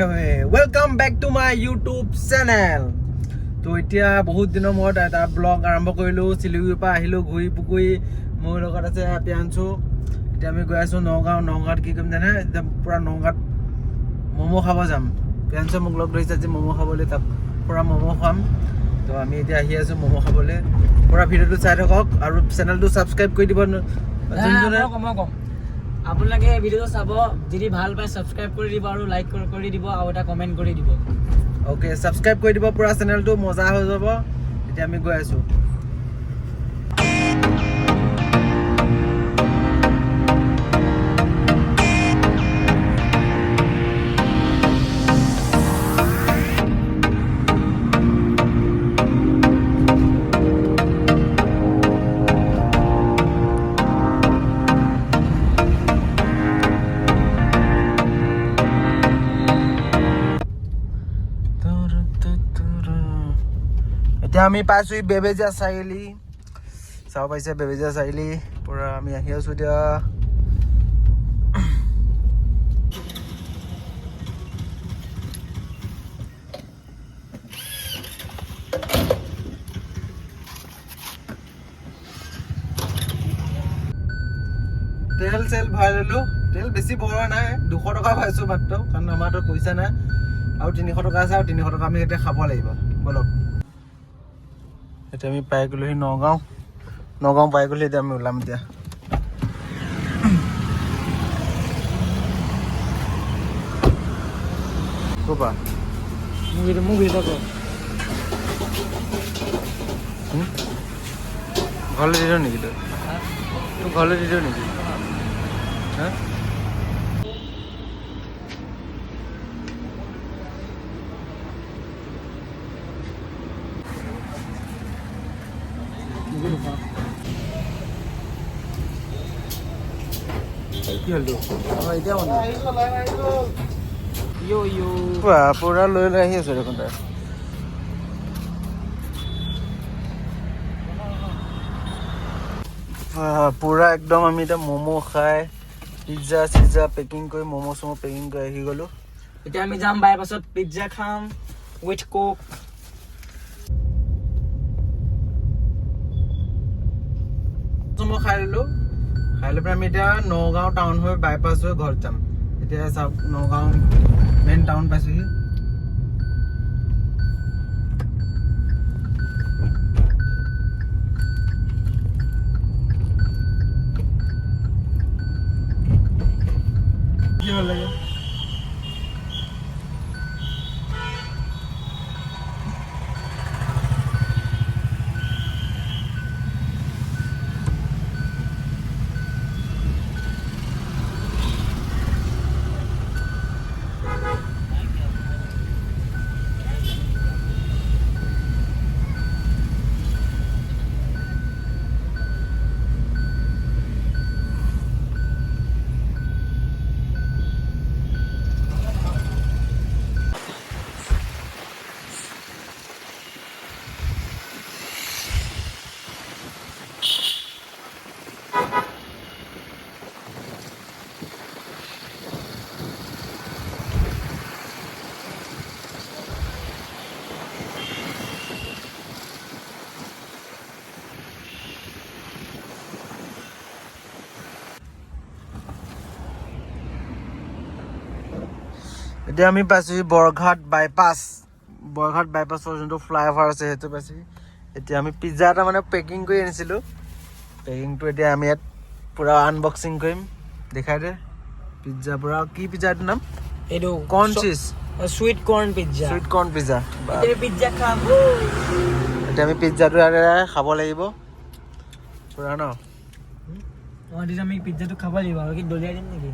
Welcome back to my YouTube channel. तो এতিয়া বহুত দিনৰ মূৰত এটা ব্লগ আৰম্ভ কৰিলোঁ। চিলিগুৰিৰ পৰা আহিলোঁ ঘূৰি পুকুৰি। মোৰ লগত আছে প্ৰিয়াংশু। এতিয়া আমি গৈ আছোঁ নগাঁৱত কি কৰিম জানে, একদম পুৰা নগাঁৱত ম'ম' খাব যাম। প্ৰিয়াংশু মোক লগ ধৰিছে আজি ম'ম' খাবলৈ, তাক পুৰা ম'ম' খাম। তো আমি এতিয়া আহি আছোঁ ম'ম' খাবলৈ। পুৰা ভিডিঅ'টো চাই থাকক আৰু চেনেলটো ছাবস্ক্ৰাইব কৰি দিব। আপোনালোকে ভিডিঅ'টো চাব, যদি ভাল পায় ছাবস্ক্ৰাইব কৰি দিব আৰু লাইক কৰি দিব আৰু এটা কমেণ্ট কৰি দিব। ওকে, ছাবস্ক্ৰাইব কৰি দিব পুৰা চেনেলটো, মজা হৈ যাব। এতিয়া আমি গৈ আছোঁ। এতিয়া আমি পাইছোঁ বেবেজীয়া চাৰিআলি। চাব পাইছে বেবেজীয়া চাৰিআলি পৰা আমি আহি আছোঁ এতিয়া। তেল চেল ভৰাই ল'লোঁ। তেল বেছি ভৰোৱা নাই, 200 টকা ভৰাইছোঁ মাত্ৰ, কাৰণ আমাৰতো পইচা নাই। আৰু 300 টকা আছে, আৰু 300 টকা আমি এতিয়া খাব লাগিব। বলক, এতিয়া আমি পাই গ'লোহি নগাঁও পাই গ'লো। এতিয়া আমি ওলাম এতিয়া। ক'পা মোক ভিডিঅ' কৰ। ঘৰলৈ দি দিওঁ নেকি তই? তোক ঘৰলৈ দি দিওঁ নেকি? হা? কি হ'ল তোৰ? এতিয়া পুৰা লৈ আহি আছো দেখোন তাই। পুৰা একদম আমি এতিয়া ম'ম' খাই পিজ্জা পেকিং কৰি ম'ম' চম' পেকিং কৰি আহি গ'লো। এতিয়া আমি যাম বাইপাছত পিজ্জা খাম উইথ কোক। মই খাই ল'লোঁ। খাই লৈ পেলাই আমি এতিয়া নগাঁও টাউন হৈ বাইপাছ হৈ ঘৰত যাম। এতিয়া চাওক নগাঁও মেইন টাউন পাইছোঁহি। কি ভাল লাগে? এতিয়া আমি পাইছোঁহি বৰঘাট বাইপাছৰ যোনটো ফ্লাইঅভাৰ আছে সেইটো পাইছোঁহি। এতিয়া আমি পিজ্জা এটা মানে পেকিং কৰি আনিছিলোঁ। পেকিংটো এতিয়া আমি ইয়াত পূৰা আনবক্সিং কৰিম। দেখাই দে পিজ্জা পূৰা। কি পিজ্জা এইটোৰ নাম? এইটো corn cheese sweet corn pizza. এতিয়া পিজ্জা খাম। এতিয়া আমি পিজ্জাটো খাব লাগিব পূৰা ন। আমি পিজ্জাটো খাব লাগিব আৰু কি দলিয়াই দিম নেকি?